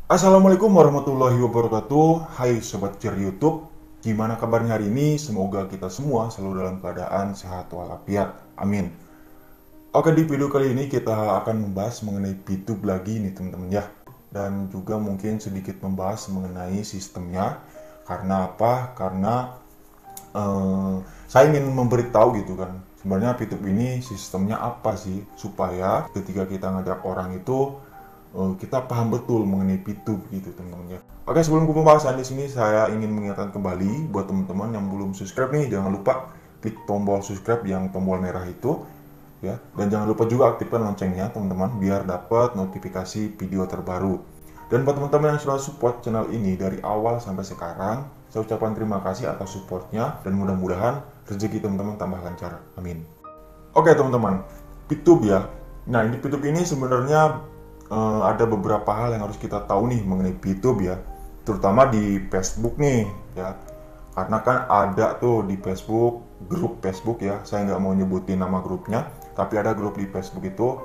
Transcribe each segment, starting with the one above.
Assalamualaikum warahmatullahi wabarakatuh. Hai Sobat Cer YouTube, gimana kabarnya hari ini? Semoga kita semua selalu dalam keadaan sehat walafiat, amin. Oke, di video kali ini kita akan membahas mengenai PTube lagi nih teman-teman ya. Dan juga mungkin sedikit membahas mengenai sistemnya. Karena apa? Karena saya ingin memberitahu gitu kan, sebenarnya PTube ini sistemnya apa sih, supaya ketika kita ngajak orang itu kita paham betul mengenai PTube gitu teman-teman ya. Oke, sebelum ke pembahasan di sini saya ingin mengingatkan kembali buat teman-teman yang belum subscribe nih, jangan lupa klik tombol subscribe yang tombol merah itu ya, dan jangan lupa juga aktifkan loncengnya teman-teman biar dapat notifikasi video terbaru. Dan buat teman-teman yang sudah support channel ini dari awal sampai sekarang, saya ucapkan terima kasih atas supportnya dan mudah-mudahan rezeki teman-teman tambah lancar, amin. Oke teman-teman, PTube ya. Nah, ini PTube ini sebenarnya ada beberapa hal yang harus kita tahu nih mengenai PTube ya, terutama di Facebook nih ya, karena kan ada tuh di Facebook, grup Facebook ya, saya nggak mau nyebutin nama grupnya, tapi ada grup di Facebook itu,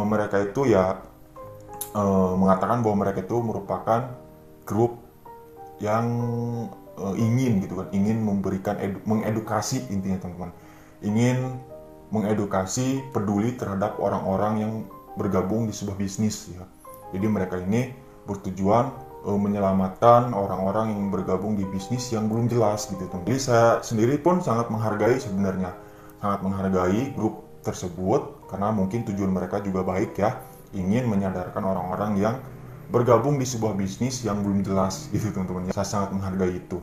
mereka itu ya mengatakan bahwa mereka itu merupakan grup yang ingin gitu kan, ingin memberikan mengedukasi, intinya teman-teman, ingin mengedukasi, peduli terhadap orang-orang yang bergabung di sebuah bisnis ya. Jadi mereka ini bertujuan menyelamatkan orang-orang yang bergabung di bisnis yang belum jelas gitu teman. Jadi saya sendiri pun sangat menghargai sebenarnya, sangat menghargai grup tersebut karena mungkin tujuan mereka juga baik ya, ingin menyadarkan orang-orang yang bergabung di sebuah bisnis yang belum jelas gitu teman-teman. Saya sangat menghargai itu.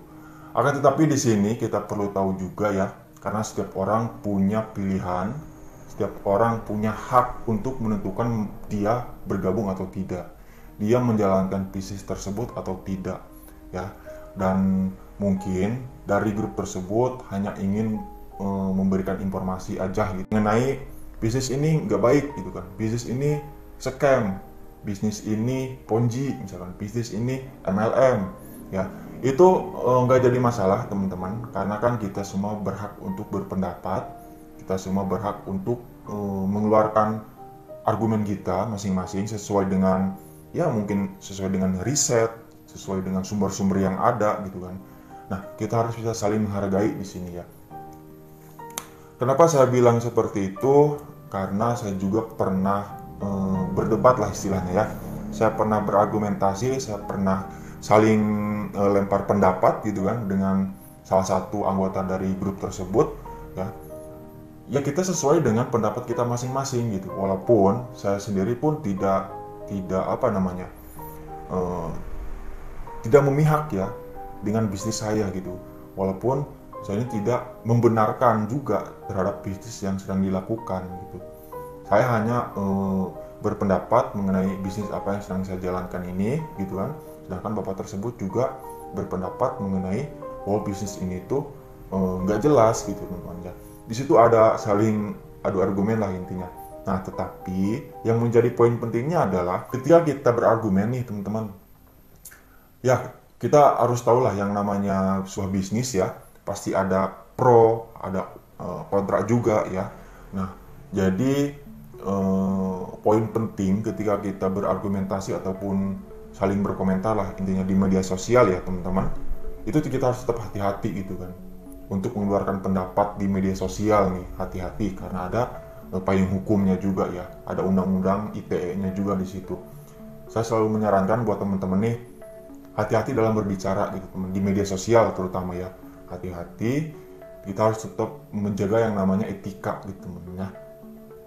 Akan tetapi di sini kita perlu tahu juga ya, karena setiap orang punya pilihan, setiap orang punya hak untuk menentukan dia bergabung atau tidak, dia menjalankan bisnis tersebut atau tidak ya. Dan mungkin dari grup tersebut hanya ingin memberikan informasi aja gitu mengenai bisnis ini nggak baik gitu kan, bisnis ini scam, bisnis ini ponzi misalkan, bisnis ini MLM ya. Itu nggak jadi masalah teman-teman, karena kan kita semua berhak untuk berpendapat, kita semua berhak untuk mengeluarkan argumen kita masing-masing sesuai dengan ya, mungkin sesuai dengan riset, sesuai dengan sumber-sumber yang ada gitu kan. Nah, kita harus bisa saling menghargai di sini ya. Kenapa saya bilang seperti itu? Karena saya juga pernah berdebat lah istilahnya ya. Saya pernah berargumentasi, saya pernah saling lempar pendapat gitu kan dengan salah satu anggota dari grup tersebut ya. Ya kita sesuai dengan pendapat kita masing-masing gitu. Walaupun saya sendiri pun tidak apa namanya, tidak memihak ya dengan bisnis saya gitu. Walaupun saya ini tidak membenarkan juga terhadap bisnis yang sedang dilakukan gitu. Saya hanya berpendapat mengenai bisnis apa yang sedang saya jalankan ini gitu kan. Sedangkan bapak tersebut juga berpendapat mengenai bahwa bisnis ini tuh nggak jelas gitu teman-teman ya. Di situ ada saling adu argumen lah intinya. Nah, tetapi yang menjadi poin pentingnya adalah ketika kita berargumen nih teman-teman, ya kita harus tahu lah yang namanya sebuah bisnis ya, pasti ada pro, ada kontra juga ya. Nah, jadi poin penting ketika kita berargumentasi ataupun saling berkomentar lah intinya di media sosial ya teman-teman, itu kita harus tetap hati-hati gitu kan untuk mengeluarkan pendapat di media sosial nih. Hati-hati karena ada payung hukumnya juga ya, ada undang-undang ITE-nya juga di situ. Saya selalu menyarankan buat teman-teman nih, hati-hati dalam berbicara gitu teman, di media sosial terutama ya. Hati-hati, kita harus tetap menjaga yang namanya etika gitu teman ya.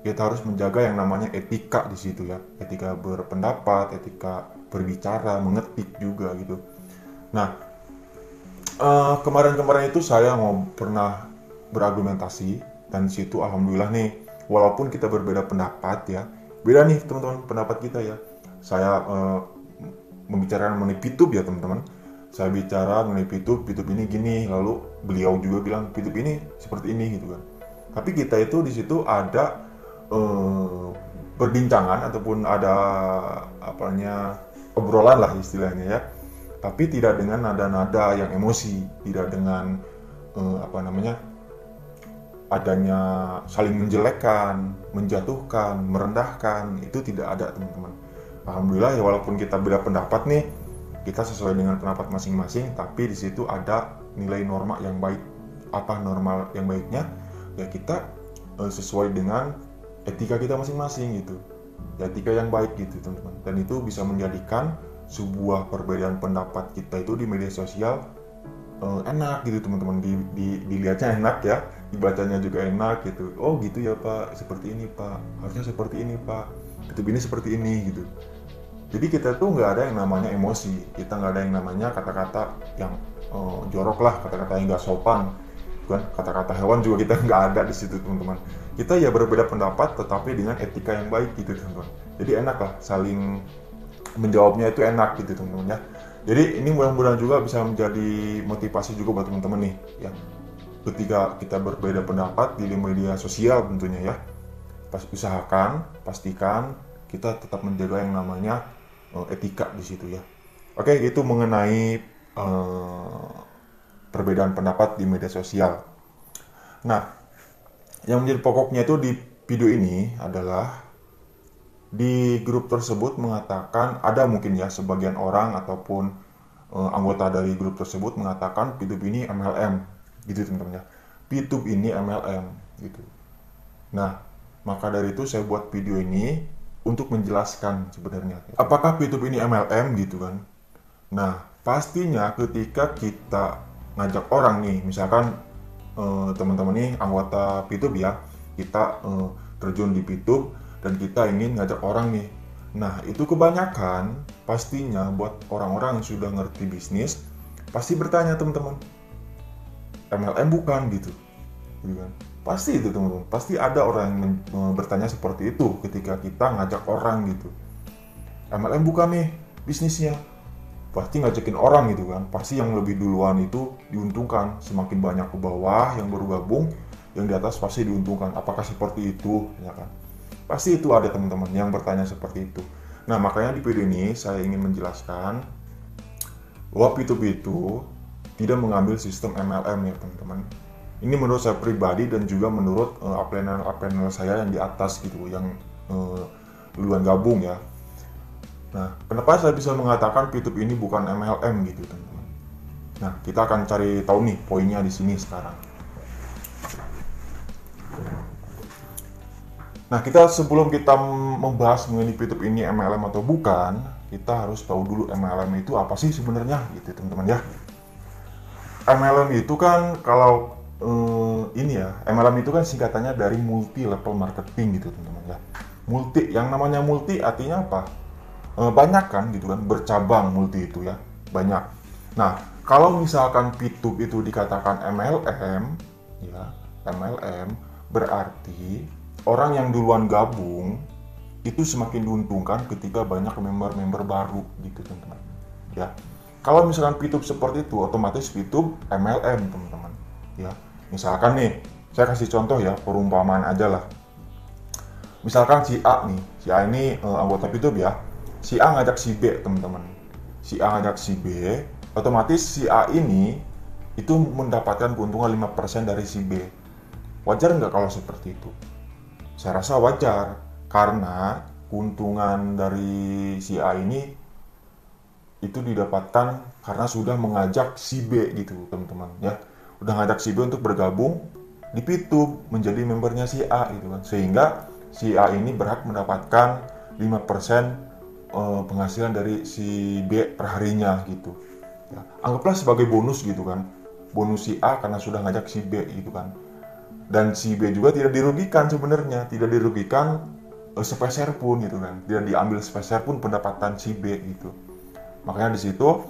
Kita harus menjaga yang namanya etika di situ ya, etika berpendapat, etika berbicara, mengetik juga gitu. Nah, kemarin-kemarin itu saya pernah berargumentasi, dan di situ alhamdulillah nih, walaupun kita berbeda pendapat ya, beda nih teman-teman pendapat kita ya. Saya membicarakan mengenai PTube ya teman-teman. Saya bicara mengenai PTube ini gini, lalu beliau juga bilang PTube ini seperti ini gitu kan. Tapi kita itu di situ ada perbincangan ataupun ada obrolan lah istilahnya ya. Tapi tidak dengan nada-nada yang emosi, tidak dengan adanya saling menjelekkan, menjatuhkan, merendahkan, itu tidak ada teman-teman. alhamdulillah ya, walaupun kita beda pendapat nih, kita sesuai dengan pendapat masing-masing, tapi di situ ada nilai norma yang baik. Apa norma yang baiknya? Ya kita sesuai dengan etika kita masing-masing gitu. Ya, etika yang baik gitu teman-teman. Dan itu bisa menjadikan sebuah perbedaan pendapat kita itu di media sosial enak gitu teman-teman. Dilihatnya enak ya, dibacanya juga enak gitu. Oh gitu ya Pak, seperti ini Pak, harusnya seperti ini Pak, YouTube ini seperti ini gitu. Jadi kita tuh nggak ada yang namanya emosi, kita nggak ada yang namanya kata-kata yang jorok lah, kata-kata yang nggak sopan, kan? Kata-kata hewan juga kita nggak ada di situ teman-teman. Kita ya berbeda pendapat, tetapi dengan etika yang baik gitu teman-teman. Jadi enak lah, saling menjawabnya itu enak gitu teman-teman ya. Jadi ini mudah-mudahan juga bisa menjadi motivasi juga buat teman-teman nih ya. Ketika kita berbeda pendapat di media sosial tentunya ya, pastikan kita tetap menjaga yang namanya etika di situ ya. Oke, itu mengenai perbedaan pendapat di media sosial. Nah, yang menjadi pokoknya itu di video ini adalah di grup tersebut mengatakan, ada mungkin ya sebagian orang ataupun anggota dari grup tersebut mengatakan PTube ini MLM gitu teman-teman ya. PTube ini MLM gitu. Nah, maka dari itu saya buat video ini untuk menjelaskan sebenarnya apakah PTube ini MLM gitu kan. Nah, pastinya ketika kita ngajak orang nih, misalkan teman-teman nih anggota PTube ya, kita terjun di PTube dan kita ingin ngajak orang nih. Nah, itu kebanyakan pastinya buat orang-orang yang sudah ngerti bisnis pasti bertanya teman-teman, MLM bukan gitu kan? Pasti itu teman-teman, pasti ada orang yang bertanya seperti itu ketika kita ngajak orang gitu. MLM bukan nih bisnisnya, pasti ngajakin orang gitu kan. Pasti yang lebih duluan itu diuntungkan, semakin banyak ke bawah yang baru gabung, yang di atas pasti diuntungkan. Apakah seperti itu ya kan? Pasti itu ada teman-teman yang bertanya seperti itu. Nah, makanya di video ini saya ingin menjelaskan bahwa PTube itu tidak mengambil sistem MLM ya teman-teman. Ini menurut saya pribadi dan juga menurut upline saya yang di atas gitu, yang duluan gabung ya. Nah, kenapa saya bisa mengatakan PTube ini bukan MLM gitu teman-teman? Nah, kita akan cari tahu nih poinnya di sini sekarang. Nah, sebelum kita membahas mengenai PTube ini MLM atau bukan, kita harus tahu dulu MLM itu apa sih sebenarnya gitu teman-teman ya. MLM itu kan kalau MLM itu kan singkatannya dari multi level marketing gitu teman-teman ya. Yang namanya multi artinya apa? Banyak kan gitu kan, bercabang multi itu ya, banyak. Nah, kalau misalkan PTube itu dikatakan MLM ya, MLM berarti orang yang duluan gabung itu semakin diuntungkan ketika banyak member-member baru gitu teman-teman ya. Kalau misalkan PTube seperti itu, otomatis PTube MLM teman-teman ya. Misalkan nih, saya kasih contoh ya, perumpamaan aja lah. Misalkan si A ini anggota PTube ya. Si A ngajak si B teman-teman. Si A ngajak si B, otomatis si A ini itu mendapatkan keuntungan 5% dari si B. Wajar nggak kalau seperti itu? Saya rasa wajar, karena keuntungan dari si A ini itu didapatkan karena sudah mengajak si B gitu teman-teman ya. Udah ngajak si B untuk bergabung di PTube menjadi membernya si A gitu kan. Sehingga si A ini berhak mendapatkan 5% penghasilan dari si B perharinya gitu ya. Anggaplah sebagai bonus gitu kan. Bonus si A karena sudah ngajak si B gitu kan. Dan si B juga tidak dirugikan sebenarnya, tidak dirugikan sepeser pun gitu kan, tidak diambil sepeser pun pendapatan si B gitu. Makanya di situ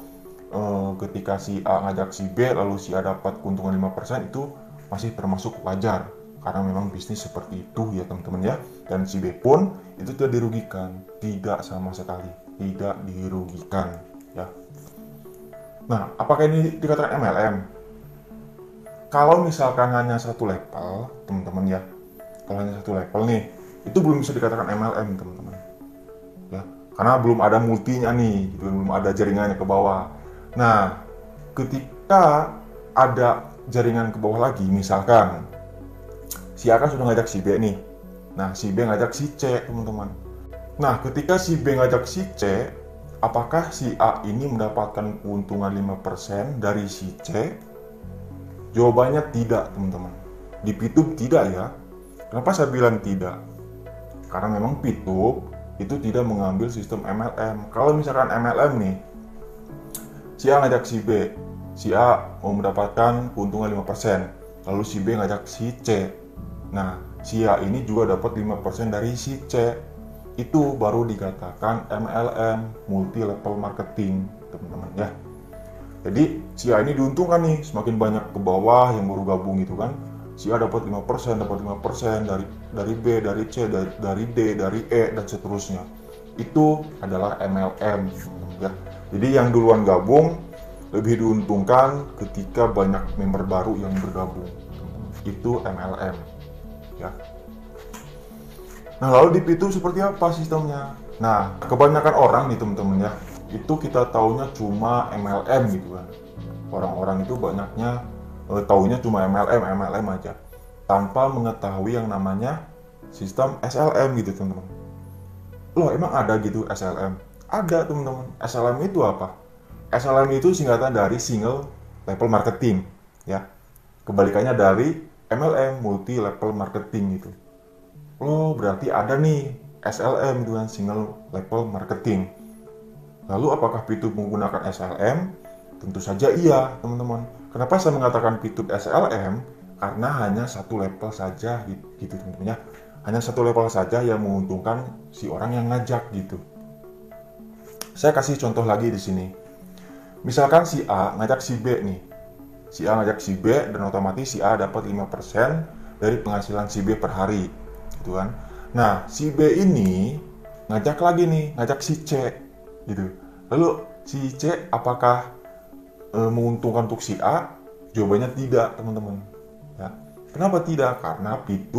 ketika si A ngajak si B lalu si A dapat keuntungan 5% itu masih termasuk wajar karena memang bisnis seperti itu ya teman-teman ya. Dan si B pun itu tidak dirugikan, tidak sama sekali, tidak dirugikan ya. Nah, apakah ini dikatakan MLM? Kalau misalkan hanya satu level, teman-teman ya, kalau hanya satu level nih, itu belum bisa dikatakan MLM, teman-teman. Ya, karena belum ada multinya nih, gitu, belum ada jaringannya ke bawah. Nah, ketika ada jaringan ke bawah lagi, misalkan si A kan sudah ngajak si B nih. Nah, si B ngajak si C, teman-teman. Nah, ketika si B ngajak si C, apakah si A ini mendapatkan keuntungan 5% dari si C? Jawabannya tidak, teman-teman. Di P2P tidak ya. Kenapa saya bilang tidak? Karena memang P2P itu tidak mengambil sistem MLM. Kalau misalkan MLM nih, si A ngajak si B, si A mau mendapatkan keuntungan 5%, lalu si B ngajak si C. Nah, si A ini juga dapat 5% dari si C. Itu baru dikatakan MLM, multi level marketing, teman-teman ya. Jadi si A ini diuntungkan nih, semakin banyak ke bawah yang baru gabung gitu kan. Si A dapat 5%, dari B, dari C, dari D, dari E dan seterusnya. Itu adalah MLM ya. Jadi yang duluan gabung lebih diuntungkan ketika banyak member baru yang bergabung. Itu MLM ya. Nah, lalu di P2 seperti apa sistemnya? Nah, kebanyakan orang nih teman-teman ya, itu kita taunya cuma MLM gitu kan. Orang-orang itu banyaknya taunya cuma MLM aja, tanpa mengetahui yang namanya sistem SLM gitu teman-teman. Loh, emang ada gitu SLM? Ada teman-teman. SLM itu apa? SLM itu singkatan dari single level marketing ya. Kebalikannya dari MLM, multi level marketing gitu. Oh, berarti ada nih SLM dengan single level marketing. Lalu apakah P2P menggunakan SLM? Tentu saja iya, teman-teman. Kenapa saya mengatakan P2P SLM? Karena hanya satu level saja gitu, teman-teman ya. Hanya satu level saja yang menguntungkan si orang yang ngajak gitu. Saya kasih contoh lagi di sini. Misalkan si A ngajak si B nih. Si A ngajak si B dan otomatis si A dapat 5% dari penghasilan si B per hari. Gitu kan. Nah, si B ini ngajak lagi nih, ngajak si C gitu. Lalu si C apakah menguntungkan untuk si A? Jawabannya tidak, teman-teman. Ya. Kenapa tidak? Karena P2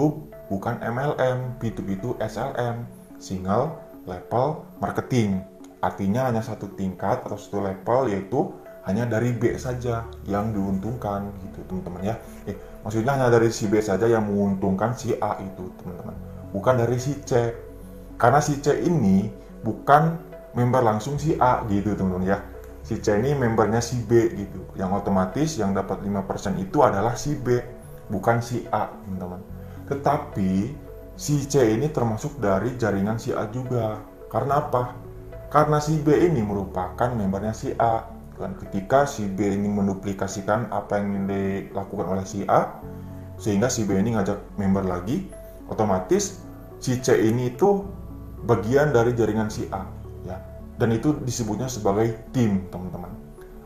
bukan MLM, P2 itu SLM, single level marketing. Artinya hanya satu tingkat atau satu level, yaitu hanya dari B saja yang diuntungkan gitu, teman-teman ya. Maksudnya hanya dari si B saja yang menguntungkan si A itu, teman-teman. Bukan dari si C. Karena si C ini bukan member langsung si A gitu, teman-teman ya. Si C ini membernya si B gitu. Yang otomatis yang dapat 5% itu adalah si B, bukan si A, teman-teman. Tetapi si C ini termasuk dari jaringan si A juga. Karena apa? Karena si B ini merupakan membernya si A. Dan ketika si B ini menduplikasikan apa yang dilakukan oleh si A, sehingga si B ini ngajak member lagi, otomatis si C ini itu bagian dari jaringan si A ya. Dan itu disebutnya sebagai tim, teman-teman.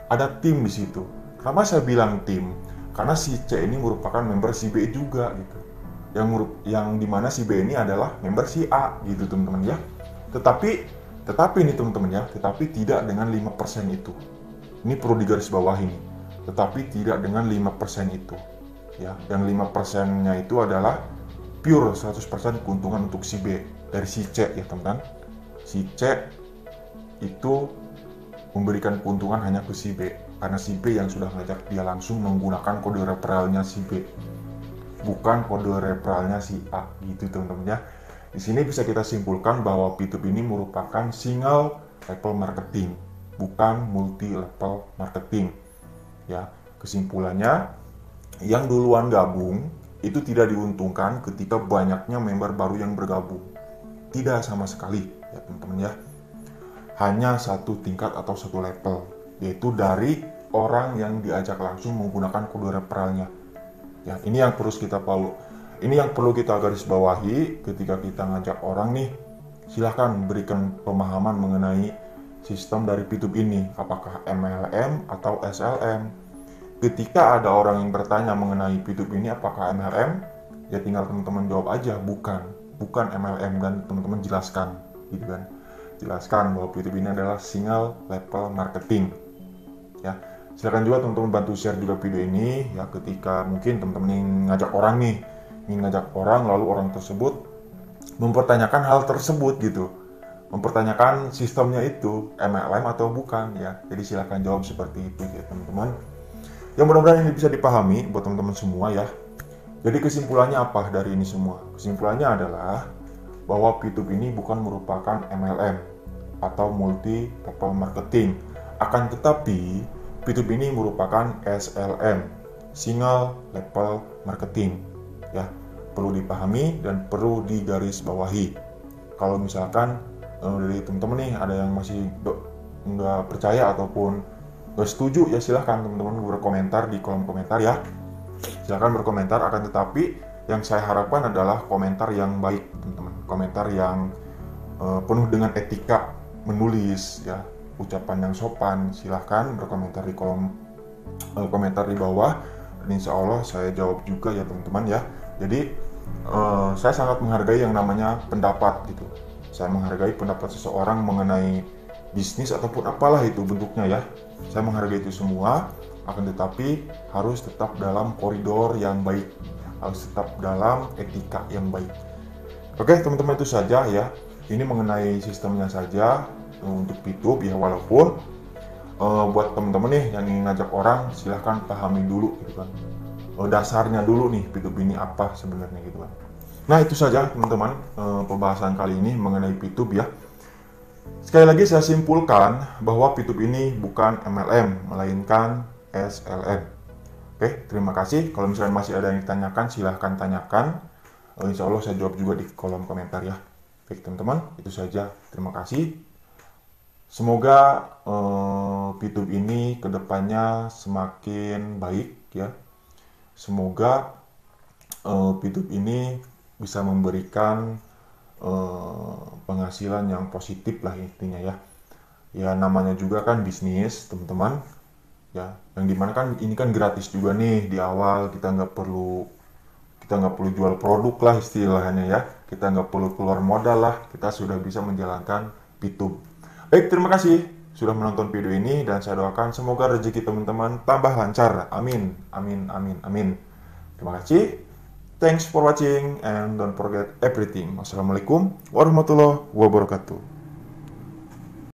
Ada tim di situ. Kenapa saya bilang tim? Karena si C ini merupakan member si B juga gitu. Yang dimana si B ini adalah member si A gitu, teman-teman ya. Tetapi ini teman-teman ya, tetapi tidak dengan 5% itu. Ini perlu digarisbawahi nih. Tetapi tidak dengan 5% itu. Ya, yang 5%-nya itu adalah pure 100% keuntungan untuk si B dari si C ya, teman-teman. Si C itu memberikan keuntungan hanya ke si B karena si B yang sudah ngajak dia langsung menggunakan kode referralnya si B, bukan kode referralnya si A gitu, teman-teman ya. Di sini bisa kita simpulkan bahwa P2P ini merupakan single level marketing, bukan multi level marketing. Ya, kesimpulannya yang duluan gabung itu tidak diuntungkan ketika banyaknya member baru yang bergabung. Tidak sama sekali, ya teman-teman ya. Hanya satu tingkat atau satu level, yaitu dari orang yang diajak langsung menggunakan kode referralnya. Ya, ini yang perlu kita garis bawahi ketika kita ngajak orang nih. Silahkan berikan pemahaman mengenai sistem dari P2P ini, apakah MLM atau SLM. Ketika ada orang yang bertanya mengenai P2P ini apakah MLM, ya tinggal teman-teman jawab aja bukan MLM, dan teman-teman jelaskan gitu kan. Jelaskan bahwa P2P ini adalah single level marketing. Ya, silakan juga teman-teman bantu share juga video ini ya, ketika mungkin teman-teman ingin ngajak orang lalu orang tersebut mempertanyakan hal tersebut gitu, mempertanyakan sistemnya itu MLM atau bukan ya. Jadi silakan jawab seperti itu ya teman-teman. Yang mudah-mudahan ini bisa dipahami buat teman-teman semua ya. Jadi kesimpulannya apa dari ini semua? Kesimpulannya adalah bahwa P2P ini bukan merupakan MLM atau multi level marketing. Akan tetapi P2P ini merupakan SLM, single level marketing. Ya, perlu dipahami dan perlu digarisbawahi. Kalau misalkan dari teman-teman nih ada yang masih nggak percaya ataupun nggak setuju, ya silahkan teman-teman berkomentar di kolom komentar ya. Silahkan berkomentar, akan tetapi yang saya harapkan adalah komentar yang baik teman-teman, komentar yang penuh dengan etika menulis ya, ucapan yang sopan. Silahkan berkomentar di kolom komentar di bawah, dan insya Allah saya jawab juga ya teman-teman ya. Jadi saya sangat menghargai yang namanya pendapat gitu. Saya menghargai pendapat seseorang mengenai bisnis ataupun apalah itu bentuknya ya. Saya menghargai itu semua, akan tetapi harus tetap dalam koridor yang baik, harus tetap dalam etika yang baik. Oke teman-teman, itu saja ya. Ini mengenai sistemnya saja untuk P2P ya, walaupun buat teman-teman nih yang ingin ngajak orang, silahkan pahami dulu gitu kan, dasarnya dulu nih P2P ini apa sebenarnya gitu kan. Nah itu saja teman-teman pembahasan kali ini mengenai P2P ya. Sekali lagi saya simpulkan bahwa P2P ini bukan MLM melainkan SLM. Oke, terima kasih. Kalau misalnya masih ada yang ditanyakan, silahkan tanyakan. Insya Allah saya jawab juga di kolom komentar ya. Baik teman-teman, itu saja. Terima kasih. Semoga P2P ini kedepannya semakin baik ya. Semoga P2P ini bisa memberikan penghasilan yang positif lah intinya ya. Ya namanya juga kan bisnis teman-teman ya, yang dimana kan ini kan gratis juga nih di awal. Kita nggak perlu jual produk lah istilahnya ya, kita nggak perlu keluar modal lah, kita sudah bisa menjalankan P2P. Baik, terima kasih sudah menonton video ini, dan saya doakan semoga rezeki teman-teman tambah lancar. Amin, amin, amin, amin. Terima kasih. Thanks for watching and don't forget everything. Wassalamualaikum warahmatullahi wabarakatuh.